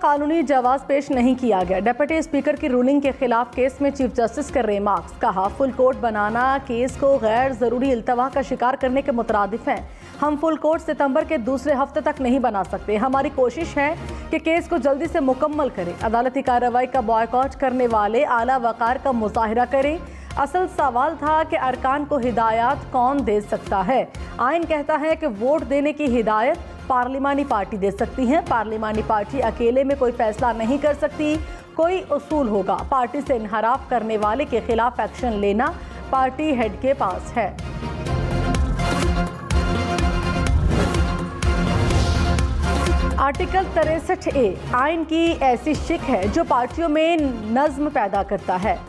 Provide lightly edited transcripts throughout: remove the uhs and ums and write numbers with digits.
कानूनी जवाब पेश नहीं किया गया। डिप्टी स्पीकर की रूलिंग के खिलाफ केस में चीफ जस्टिस के रिमार्क्स। कहा, फुल कोर्ट बनाना केस को गैर जरूरी इल्तवा का शिकार करने के मुतरादिफ है। हम फुल कोर्ट सितंबर के दूसरे हफ्ते तक नहीं बना सकते। हमारी कोशिश है कि केस को जल्दी से मुकम्मल करें। अदालती कार्रवाई का बॉयकॉट करने वाले आला वकार का मुजाहिरा करें। असल सवाल था कि अरकान को हिदायत कौन दे सकता है। आइन कहता है कि वोट देने की हिदायत पार्लिमानी पार्टी दे सकती है। पार्लिमानी पार्टी अकेले में कोई फैसला नहीं कर सकती। कोई उसूल होगा। पार्टी से इनहराफ करने वाले के खिलाफ एक्शन लेना पार्टी हेड के पास है। आर्टिकल 63A आइन की ऐसी शिक है जो पार्टियों में नज्म पैदा करता है।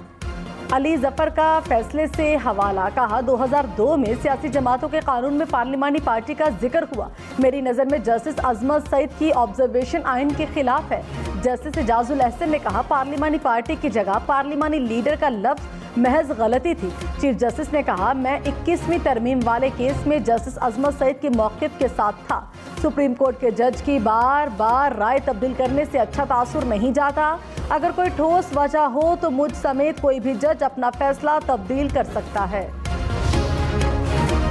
अली जफर का फैसले से हवाला। कहा, 2002 में सियासी जमातों के कानून में पार्लिमानी पार्टी का जिक्र हुआ। मेरी नज़र में जस्टिस अजमत सईद की ऑब्जर्वेशन आइन के खिलाफ है। जस्टिस एजाजुल अहसन ने कहा, पार्लिमानी पार्टी की जगह पार्लिमानी लीडर का लफ्ज़ महज गलती थी। चीफ जस्टिस ने कहा, मैं 21वीं तरमीम वाले केस में जस्टिस अजमत सईद के मौक़िफ़ के साथ था। सुप्रीम कोर्ट के जज की बार बार राय तब्दील करने से अच्छा तासुर नहीं जाता। अगर कोई ठोस वजह हो तो मुझ समेत कोई भी जज अपना फैसला तब्दील कर सकता है।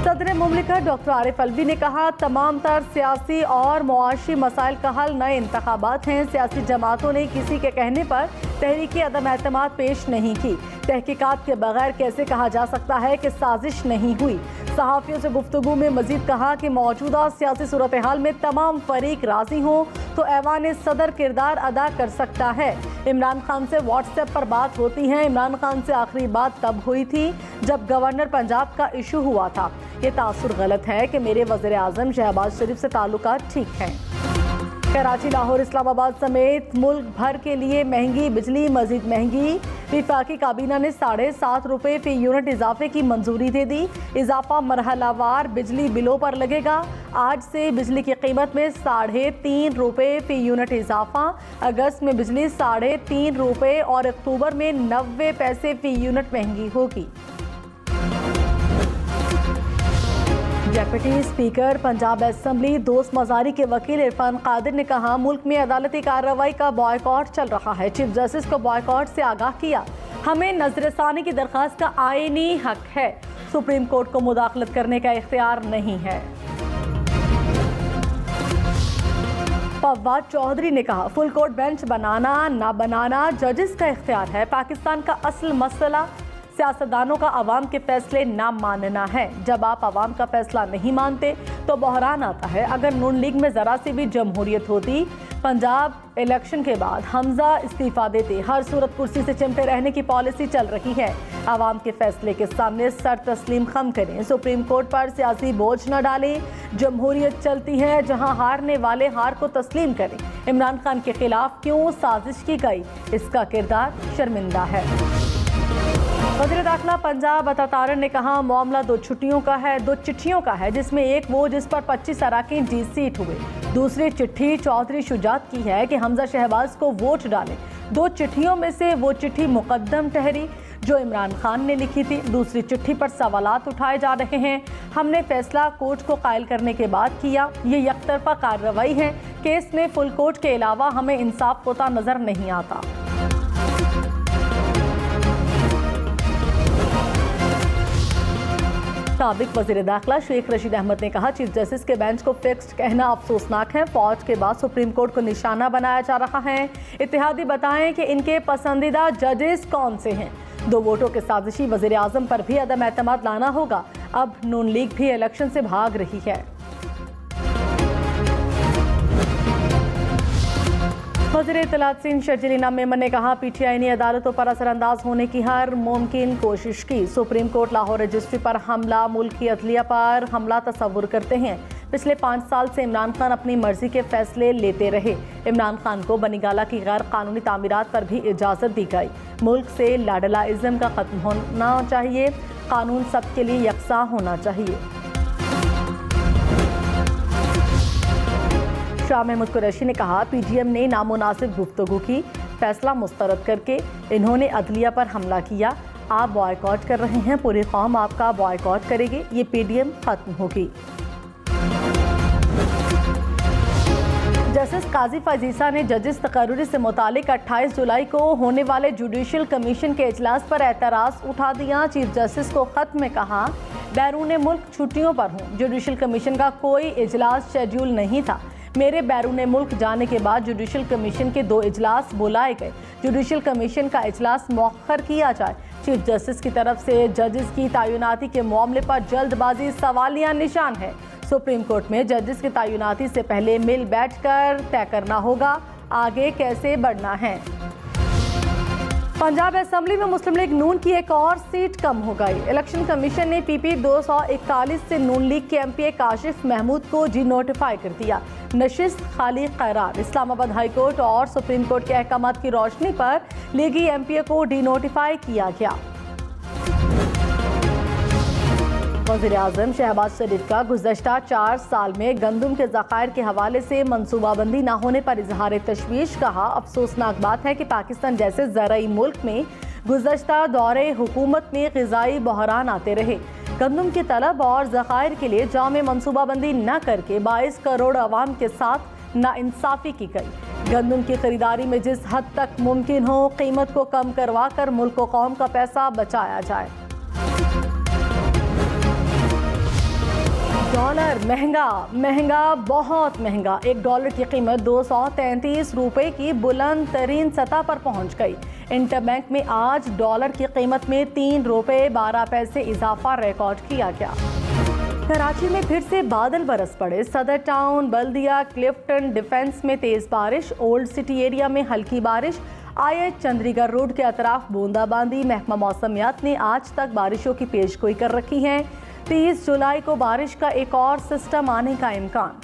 सदर मुमलिकत डॉक्टर आरिफ अलवी ने कहा, तमाम तर सियासी और मुआशी मसाइल का हल नए इंतखाबात हैं। सियासी जमातों ने किसी के कहने पर तहरीकी अदम एतमाद पेश नहीं की। तहकीकात के बगैर कैसे कहा जा सकता है कि साजिश नहीं हुई। सहाफ़ियों से गुफ्तगू में मजीद कहा कि मौजूदा सियासी सूरत हाल में तमाम फरीक राजी हों तो ऐवान सदर किरदार अदा कर सकता है। इमरान खान से व्हाट्सएप पर बात होती है। इमरान खान से आखिरी बात तब हुई थी जब गवर्नर पंजाब का इशू हुआ था। ये तासुर गलत है कि मेरे वज़ीर आज़म शहबाज शरीफ से ताल्लुकात ठीक हैं। कराची, लाहौर, इस्लामाबाद समेत मुल्क भर के लिए महंगी बिजली मजीद महंगी। विफाकी काबीना ने 7.5 रुपये फी यूनिट इजाफे की मंजूरी दे दी। इजाफा मरहलावार बिजली बिलों पर लगेगा। आज से बिजली की कीमत में 3.5 रुपये फी यूनिट इजाफा। अगस्त में बिजली 3.5 रुपये और अक्टूबर में 90 पैसे फी यूनिट महंगी होगी। डिप्टी स्पीकर पंजाब असेंबली दोस्त मजारी के वकील इरफान कादिर ने कहा, मुल्क में अदालती कार्रवाई का बॉयकॉट चल रहा है। चीफ जस्टिस को बॉयकॉट से आगाह किया। हमें नजरसानी की दरख्वास्त का आईनी हक है। सुप्रीम कोर्ट को मुदाखलत करने का इख्तियार नहीं है। फवाद चौधरी ने कहा, फुल कोर्ट बेंच बनाना ना बनाना जजेस का इख्तियार है। पाकिस्तान का असल मसला सियासतदानों का अवाम के फैसले ना मानना है। जब आप अवाम का फैसला नहीं मानते तो बहरान आता है। अगर नून लीग में ज़रा सी भी जमहूरियत होती, पंजाब इलेक्शन के बाद हमजा इस्तीफा देते। हर सूरत कुर्सी से चिमटे रहने की पॉलिसी चल रही है। अवाम के फैसले के सामने सर तस्लीम खम करें। सुप्रीम कोर्ट पर सियासी बोझ न डालें। जमहूरियत चलती है जहां हारने वाले हार को तस्लीम करें। इमरान खान के खिलाफ क्यों साजिश की गई, इसका किरदार शर्मिंदा है। वज़ीर दाखिला पंजाब अता तारड़ ने कहा, मामला दो चिट्ठियों का है जिसमें एक वो जिस पर 25 अराकीन जी सीट हुए। दूसरी चिट्ठी चौधरी शुजात की है कि हमजा शहबाज को वोट डालें। दो चिट्ठियों में से वो चिट्ठी मुकद्दम ठहरी जो इमरान खान ने लिखी थी। दूसरी चिट्ठी पर सवालात उठाए जा रहे हैं। हमने फैसला कोर्ट को कायल करने के बाद किया। ये यकतरफा कार्रवाई है। केस में फुल कोर्ट के अलावा हमें इंसाफ होता नजर नहीं आता। साबिक वज़ीर दाखिला शेख रशीद अहमद ने कहा, चीफ जस्टिस के बेंच को फिक्स्ड कहना अफसोसनाक है। फौज के बाद सुप्रीम कोर्ट को निशाना बनाया जा रहा है। इत्तेहादी बताएं कि इनके पसंदीदा जजेस कौन से हैं। 2 वोटों के साजिशी वज़ीर आज़म पर भी अदम एतमाद लाना होगा। अब नून लीग भी इलेक्शन से भाग रही है। वज़ीर इत्तलात सिंध शर्जील मेमन ने कहा, पीटीआई ने अदालतों पर असरअंदाज होने की हर मुमकिन कोशिश की। सुप्रीम कोर्ट लाहौर रजिस्ट्री पर हमला मुल्क की अदलिया पर हमला तस्वुर करते हैं। पिछले 5 साल से इमरान खान अपनी मर्जी के फैसले लेते रहे। इमरान खान को बनीगाला की गैर कानूनी तामीरात पर भी इजाज़त दी गई। मुल्क से लाडलाइज़म का ख़त्म होना चाहिए। कानून सबके लिए यकसा होना चाहिए। शाह महमूद कुरैशी ने कहा, पीडीएम ने नामुनासिब गुफ्तगू की। फैसला मुस्तरद करके इन्होंने अदलिया पर हमला किया। आप बॉयकॉट कर रहे हैं, पूरी कौम आपका बॉयकॉट करेगी। ये पीडीएम खत्म होगी। जस्टिस काजी फजीसा ने जजिस तकर्री से मुतालिक 28 जुलाई को होने वाले जुडिशल कमीशन के इजलास पर एतराज़ उठा दिया। चीफ जस्टिस को खत में कहा, बैरून मुल्क छुट्टियों पर हूँ, जुडिशल कमीशन का कोई इजलास शेड्यूल नहीं था। मेरे बैरून मुल्क जाने के बाद जुडिशल कमीशन के 2 इजलास बुलाए गए। जुडिशल कमीशन का इजलास मौखर किया जाए। चीफ जस्टिस की तरफ से जजेस की तैनाती के मामले पर जल्दबाजी सवालिया निशान है। सुप्रीम कोर्ट में जजेस की तैनाती से पहले मिल बैठकर तय करना होगा आगे कैसे बढ़ना है। पंजाब असेंबली में मुस्लिम लीग नून की एक और सीट कम हो गई। इलेक्शन कमीशन ने PP 241 से नून लीग के MP काशिफ महमूद को जी नोटिफाई कर दिया। नशिस्त खाली करार। इस्लामाबाद हाई कोर्ट और सुप्रीम कोर्ट के अहकामात की रोशनी पर लीगी MP को डी नोटिफाई किया गया। वज़ीर आज़म शहबाज शरीफ का गुज़श्ता 4 साल में गंदम के ज़खायर के हवाले से मनसूबाबंदी न होने पर इजहार तशवीश। कहा, अफसोसनाक बात है कि पाकिस्तान जैसे ज़राई मुल्क में गुज़श्ता दौरे हुकूमत में ग़िज़ाई बहरान आते रहे। गंदम की तलब और ज़खायर के लिए जामे मनसूबाबंदी न करके 22 करोड़ अवाम के साथ नाइंसाफ़ी की गई। गंदम की खरीदारी में जिस हद तक मुमकिन हो कीमत को कम करवा कर मुल्क व कौम का पैसा बचाया जाए। डॉलर महंगा बहुत महंगा। $1 की कीमत 233 रुपए की बुलंद तरीन सतह पर पहुंच गई। इंटरबैंक में आज डॉलर की कीमत में 3 रुपए 12 पैसे इजाफा रिकॉर्ड किया गया। कराची में फिर से बादल बरस पड़े। सदर टाउन, बल्दिया, क्लिफ्टन, डिफेंस में तेज बारिश। ओल्ड सिटी एरिया में हल्की बारिश। IH चंडीगढ़ रोड के अतराफ बूंदाबांदी। महकमा मौसमियात ने आज तक बारिशों की पेशगोई कर रखी है। 30 जुलाई को बारिश का एक और सिस्टम आने का इम्कान।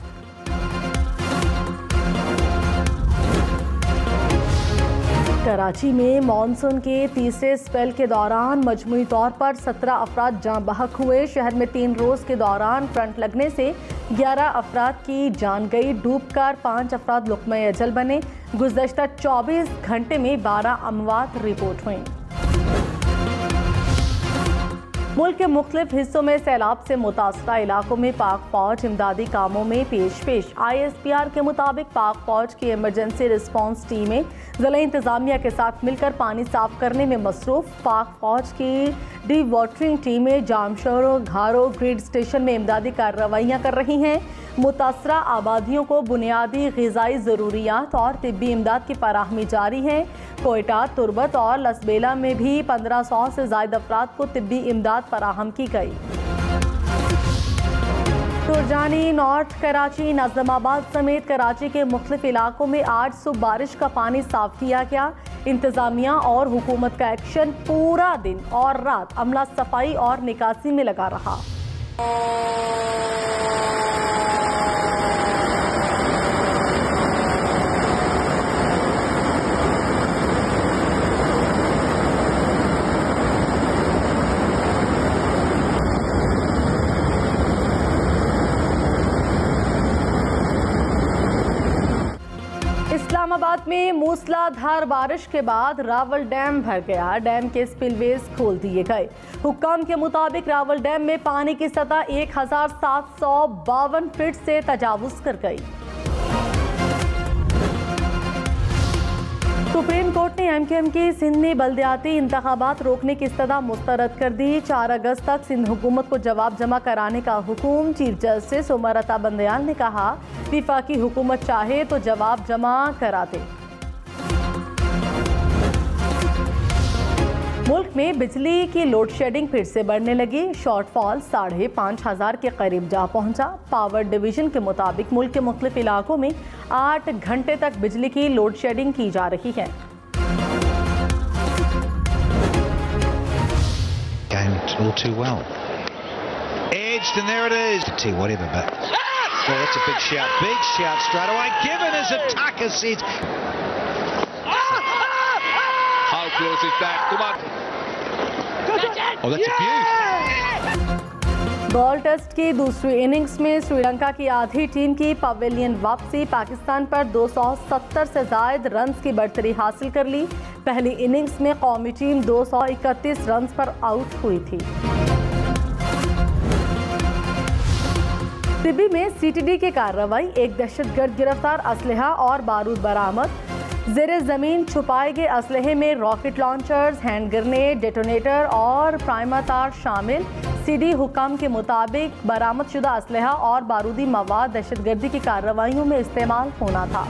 कराची में मानसून के तीसरे स्पेल के दौरान मजमूई तौर पर 17 अफराद जान बहक हुए। शहर में 3 रोज़ के दौरान करंट लगने से 11 अफराद की जान गई। डूबकर 5 अफराद लुक़्मा अजल बने। गुज़श्ता 24 घंटे में 12 अमवात रिपोर्ट हुई। मुल्क के मुख्तलिफ हिस्सों में सैलाब से मुतासरा इलाकों में पाक फौज इमदादी कामों में पेश। ISPR के मुताबिक पाक फौज की इमरजेंसी रिस्पांस टीमें ज़िला इंतज़ामिया के साथ मिलकर पानी साफ करने में मसरूफ़। पाक फौज की डी वाटरिंग टीमें जामशोर, घारो, ग्रिड स्टेशन में इमदादी कार्रवाइयाँ कर रही हैं। मुतासरा आबादियों को बुनियादी ग़िज़ाई ज़रूरियात और तिब्बी इमदाद की फराहमी जारी है। कोयटा, तुरबत और लसबेला में भी 1500 से ज़ायद अफराद को तिब्बी इमदाद फराहम की गई। तुरजानी, नॉर्थ कराची, नाज़िमाबाद समेत कराची के मुख्तलिफ इलाकों में आज सुबह बारिश का पानी साफ किया गया। इंतज़ामिया और हुकूमत का एक्शन पूरा दिन और रात अमला सफाई और निकासी में लगा रहा। इस्लामाबाद में मूसलाधार बारिश के बाद रावल डैम भर गया। डैम के स्पिलवेज खोल दिए गए। हुक्काम के मुताबिक रावल डैम में पानी की सतह 1752 फीट से तजावुज कर गई। सुप्रीम कोर्ट ने MKM की सिंध में बल्दियाती इंतखाबात रोकने की इस्तदा मुस्तरद कर दी। 4 अगस्त तक सिंध हुकूमत को जवाब जमा कराने का हुक्म। चीफ जस्टिस उमर अता बंदयाल ने कहा, विफाकी हुकूमत चाहे तो जवाब जमा करा दे। मुल्क में बिजली की लोड शेडिंग फिर से बढ़ने लगी। शॉर्टफॉल 5,500 के करीब जा पहुंचा। पावर डिवीजन के मुताबिक मुल्क के मुख्तलिफ इलाकों में 8 घंटे तक बिजली की लोड शेडिंग की जा रही है। All too well. Edged and there it is. T whatever, but well, that's a big shout straight away. Given as attacker says. How close is that? Come on. Oh, that's a beaut. Ball test की दूसरी innings में श्रीलंका की आधी team की pavilion वापसी। पाकिस्तान पर 270 से जायद रन्स की बढ़तरी हासिल कर ली। पहली इनिंग्स में कौमी टीम 231 रन्स पर आउट हुई थी। तिब्बी में सीटीडी की कार्रवाई, एक दहशतगर्द गिरफ्तार, असलहा और बारूद बरामद। ज़ेरे ज़मीन छुपाए गए असलहे में rocket launchers, hand grenade, detonator और प्राइमर तार शामिल। सीडी हुकाम के मुताबिक बरामदशुदा असलहा और बारूदी मवाद दहशतगर्दी की कार्रवाइयों में इस्तेमाल होना था।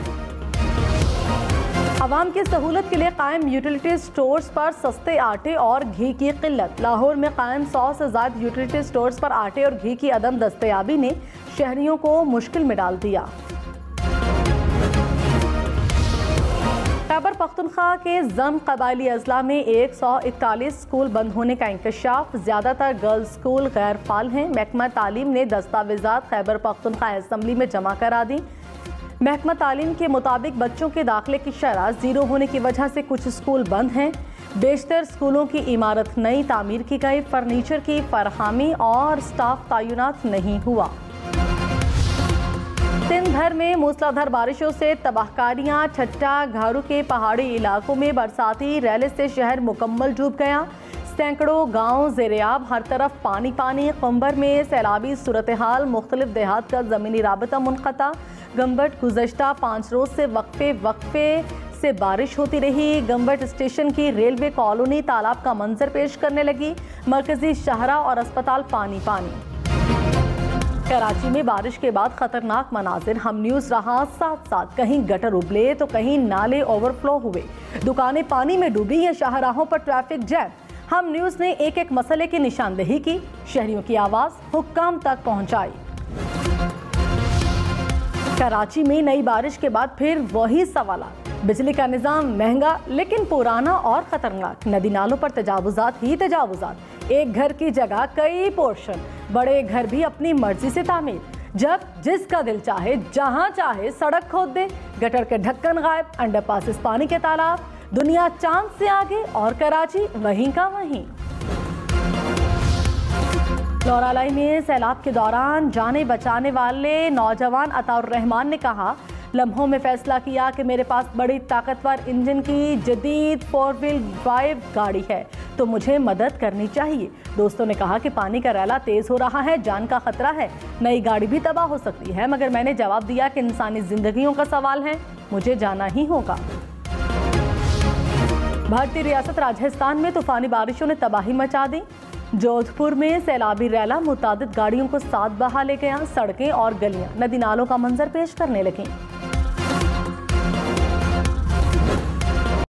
आवाम की सहूलत के लिए कायम यूटिलिटी स्टोर्स पर सस्ते आटे और घी की किल्लत। लाहौर में कायम 100 से ज़्यादा यूटिलिटी स्टोर्स पर आटे और घी की अदम दस्तयाबी ने शहरियों को मुश्किल में डाल दिया। खैबर पख्तूनख्वा के जम कबायली अजला में 141 स्कूल बंद होने का इंकशाफ। ज़्यादातर गर्ल्स स्कूल गैर फाल हैं। महकमा तालीम ने दस्तावेज़ात खैबर पख्तूनख्वा असम्बली में जमा करा दी। महकमा तालीम के मुताबिक बच्चों के दाखिले की शरह 0 होने की वजह से कुछ स्कूल बंद हैं। बेशतर स्कूलों की इमारत नई तामीर की गई, फर्नीचर की फरहमी और स्टाफ तैनात नहीं हुआ। सिंध भर में मूसलाधार बारिशों से तबाहकारियां। ठट्टा घारू के पहाड़ी इलाकों में बरसाती रैले से शहर मुकम्मल डूब गया। सैकड़ों गांव ज़ेरेआब, हर तरफ पानी पानी। कुंबर में सैलाबी सूरत हाल, मुख्तलिफ देहात का ज़मीनी राबता मुनक़ता। गंबट गुज़श्ता 5 रोज़ से वक्फे से बारिश होती रही। गंबट स्टेशन की रेलवे कॉलोनी तालाब का मंजर पेश करने लगी। मरकजी शहरा और अस्पताल पानी पानी। कराची में बारिश के बाद खतरनाक मनाजिर हम न्यूज़ रहा। साथ साथ कहीं गटर उबले तो कहीं नाले ओवरफ्लो हुए, दुकानें पानी में डूबी या शाहराहों पर ट्रैफिक जैम। हम न्यूज़ ने एक एक मसले की निशानदेही की, शहरियों की आवाज़ हुक्काम तक पहुंचाई। कराची में नई बारिश के बाद फिर वही सवालात। बिजली का निज़ाम महंगा लेकिन पुराना और ख़तरनाक। नदी नालों पर तजावुज़ात ही तजावुज़ात। एक घर की जगह कई पोर्शन। बड़े घर भी अपनी मर्जी से तामीर, जब जिसका दिल चाहे जहां चाहे सड़क खोद दे। गटर के ढक्कन गायब, अंडरपासेस पानी के तालाब। दुनिया चांद से आगे और कराची वहीं का वहीं। लौरालाई में सैलाब के दौरान जाने बचाने वाले नौजवान अताउर रहमान ने कहा, लम्हों में फैसला किया कि मेरे पास बड़ी ताकतवर इंजन की जदीद 4 व्हील ड्राइव गाड़ी है तो मुझे मदद करनी चाहिए। दोस्तों ने कहा कि पानी का रैला तेज हो रहा है, जान का खतरा है, नई गाड़ी भी तबाह हो सकती है। मगर मैंने जवाब दिया कि इंसानी जिंदगियों का सवाल है, मुझे जाना ही होगा। भारतीय रियासत राजस्थान में तूफानी बारिशों ने तबाही मचा दी। जोधपुर में सैलाबी रैला मुतादिद गाड़ियों को साथ बहा ले गया। सड़कें और गलियां नदी नालों का मंजर पेश करने लगीं।